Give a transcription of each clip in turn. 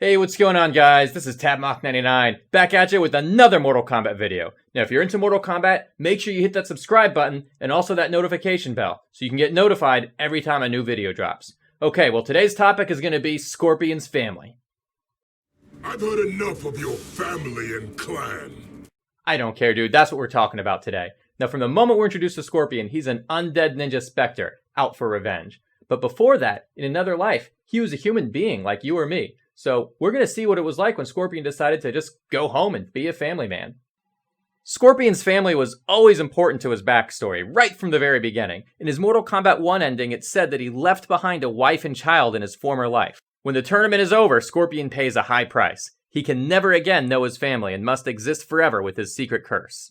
Hey, what's going on, guys? This is TabMock99, back at you with another Mortal Kombat video. Now, if you're into Mortal Kombat, make sure you hit that subscribe button and also that notification bell so you can get notified every time a new video drops. Okay, well, today's topic is going to be Scorpion's family. I've heard enough of your family and clan. I don't care, dude. That's what we're talking about today. Now, from the moment we're introduced to Scorpion, he's an undead ninja specter out for revenge. But before that, in another life, he was a human being like you or me. So we're going to see what it was like when Scorpion decided to just go home and be a family man. Scorpion's family was always important to his backstory, right from the very beginning. In his Mortal Kombat 1 ending, it said that he left behind a wife and child in his former life. When the tournament is over, Scorpion pays a high price. He can never again know his family and must exist forever with his secret curse.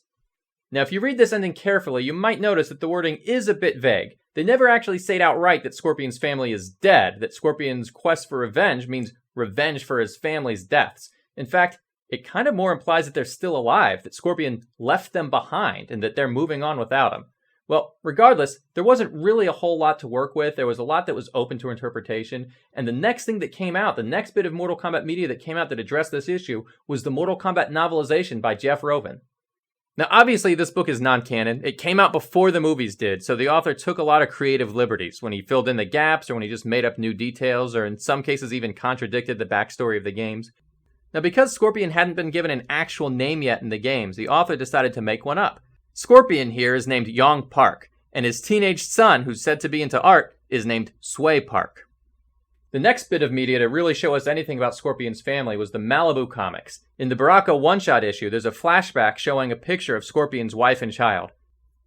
Now, if you read this ending carefully, you might notice that the wording is a bit vague. They never actually say it outright that Scorpion's family is dead, that Scorpion's quest for revenge means revenge for his family's deaths. In fact, it kind of more implies that they're still alive, that Scorpion left them behind, and that they're moving on without him. Well, regardless, there wasn't really a whole lot to work with. There was a lot that was open to interpretation, and the next thing that came out, the next bit of Mortal Kombat media that came out that addressed this issue, was the Mortal Kombat novelization by Jeff Rovin. Now, obviously, this book is non-canon. It came out before the movies did, so the author took a lot of creative liberties when he filled in the gaps or when he just made up new details or in some cases even contradicted the backstory of the games. Now, because Scorpion hadn't been given an actual name yet in the games, the author decided to make one up. Scorpion here is named Yong Park, and his teenage son, who's said to be into art, is named Tsui Park. The next bit of media to really show us anything about Scorpion's family was the Malibu comics. In the Baraka one-shot issue, there's a flashback showing a picture of Scorpion's wife and child.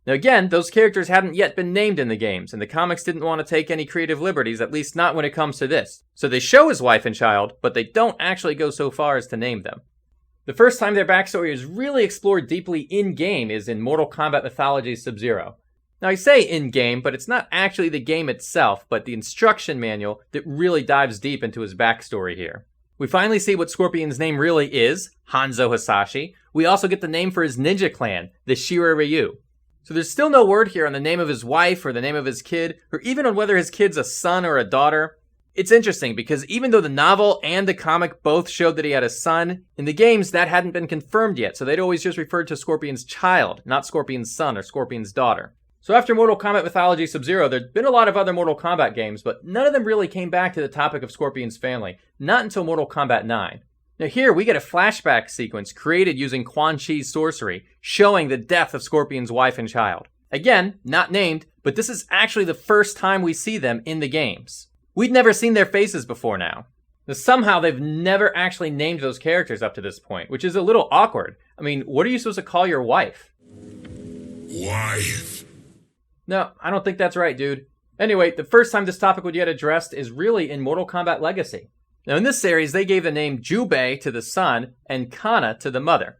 Now again, those characters hadn't yet been named in the games, and the comics didn't want to take any creative liberties, at least not when it comes to this. So they show his wife and child, but they don't actually go so far as to name them. The first time their backstory is really explored deeply in-game is in Mortal Kombat Mythology Sub-Zero. Now, I say in-game, but it's not actually the game itself, but the instruction manual that really dives deep into his backstory here. We finally see what Scorpion's name really is, Hanzo Hasashi. We also get the name for his ninja clan, the Shira Ryu. So there's still no word here on the name of his wife or the name of his kid, or even on whether his kid's a son or a daughter. It's interesting because even though the novel and the comic both showed that he had a son, in the games that hadn't been confirmed yet, so they'd always just referred to Scorpion's child, not Scorpion's son or Scorpion's daughter. So after Mortal Kombat Mythology Sub-Zero, there'd been a lot of other Mortal Kombat games, but none of them really came back to the topic of Scorpion's family, not until Mortal Kombat 9. Now here, we get a flashback sequence created using Quan Chi's sorcery, showing the death of Scorpion's wife and child. Again, not named, but this is actually the first time we see them in the games. We'd never seen their faces before now. Now somehow they've never actually named those characters up to this point, which is a little awkward. I mean, what are you supposed to call your wife? Wife. No, I don't think that's right, dude. Anyway, the first time this topic would get addressed is really in Mortal Kombat Legacy. Now in this series, they gave the name Jubei to the son and Kana to the mother.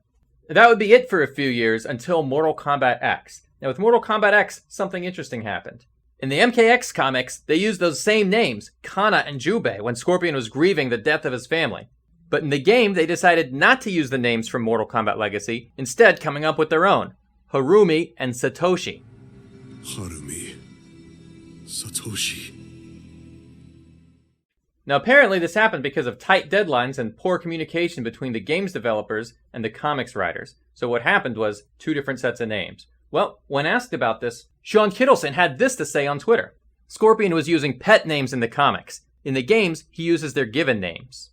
That would be it for a few years until Mortal Kombat X. Now with Mortal Kombat X, something interesting happened. In the MKX comics, they used those same names, Kana and Jubei, when Scorpion was grieving the death of his family. But in the game, they decided not to use the names from Mortal Kombat Legacy, instead coming up with their own, Harumi and Sotoshi. Harumi. Sotoshi. Now apparently this happened because of tight deadlines and poor communication between the games developers and the comics writers. So what happened was two different sets of names. Well, when asked about this, Sean Kittleson had this to say on Twitter. Scorpion was using pet names in the comics. In the games, he uses their given names.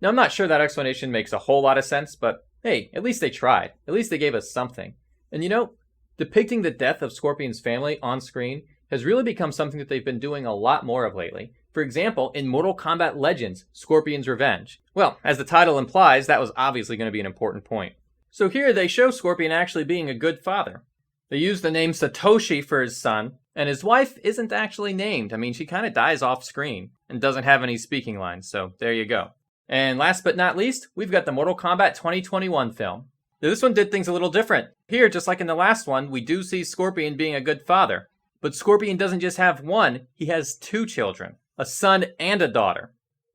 Now I'm not sure that explanation makes a whole lot of sense, but hey, at least they tried. At least they gave us something. And you know, depicting the death of Scorpion's family on screen has really become something that they've been doing a lot more of lately. For example, in Mortal Kombat Legends, Scorpion's Revenge. Well, as the title implies, that was obviously going to be an important point. So here they show Scorpion actually being a good father. They use the name Satoshi for his son, and his wife isn't actually named. I mean, she kind of dies off screen and doesn't have any speaking lines, so there you go. And last but not least, we've got the Mortal Kombat 2021 film. Now, this one did things a little different. Here, just like in the last one, we do see Scorpion being a good father. But Scorpion doesn't just have one, he has two children, a son and a daughter.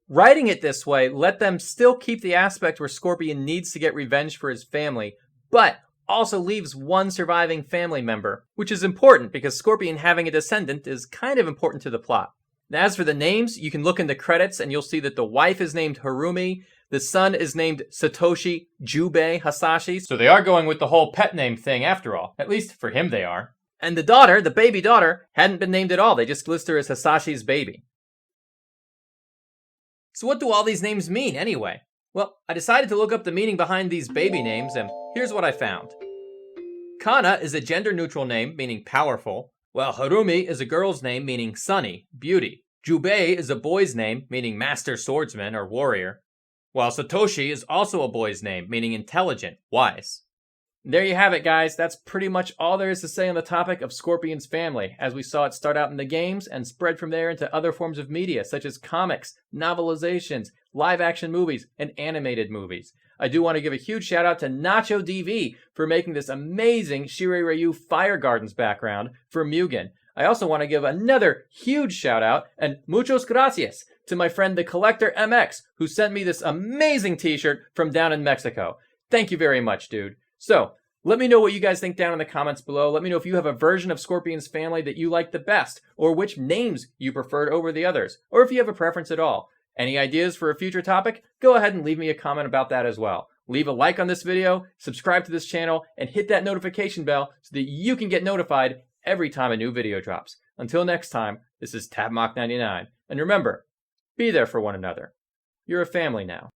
Writing it this way let them still keep the aspect where Scorpion needs to get revenge for his family, but also leaves one surviving family member, which is important because Scorpion having a descendant is kind of important to the plot. Now, as for the names, you can look in the credits and you'll see that the wife is named Harumi, the son is named Satoshi Jubei Hasashi, so they are going with the whole pet name thing after all. At least for him they are. And the daughter, the baby daughter, hadn't been named at all. They just list her as Hasashi's baby. So what do all these names mean anyway? Well, I decided to look up the meaning behind these baby names, and here's what I found. Kana is a gender-neutral name, meaning powerful, while Harumi is a girl's name, meaning sunny, beauty. Jubei is a boy's name, meaning master swordsman or warrior, while Satoshi is also a boy's name, meaning intelligent, wise. There you have it, guys. That's pretty much all there is to say on the topic of Scorpion's family, as we saw it start out in the games and spread from there into other forms of media, such as comics, novelizations, live-action movies, and animated movies. I do want to give a huge shout-out to Nacho DV for making this amazing Shirei Ryu Fire Gardens background for Mugen. I also want to give another huge shout-out, and muchos gracias, to my friend the Collector MX, who sent me this amazing t-shirt from down in Mexico. Thank you very much, dude. So, let me know what you guys think down in the comments below. Let me know if you have a version of Scorpion's family that you like the best, or which names you preferred over the others, or if you have a preference at all. Any ideas for a future topic? Go ahead and leave me a comment about that as well. Leave a like on this video, subscribe to this channel, and hit that notification bell so that you can get notified every time a new video drops. Until next time, this is TabMock99, and remember, be there for one another. You're a family now.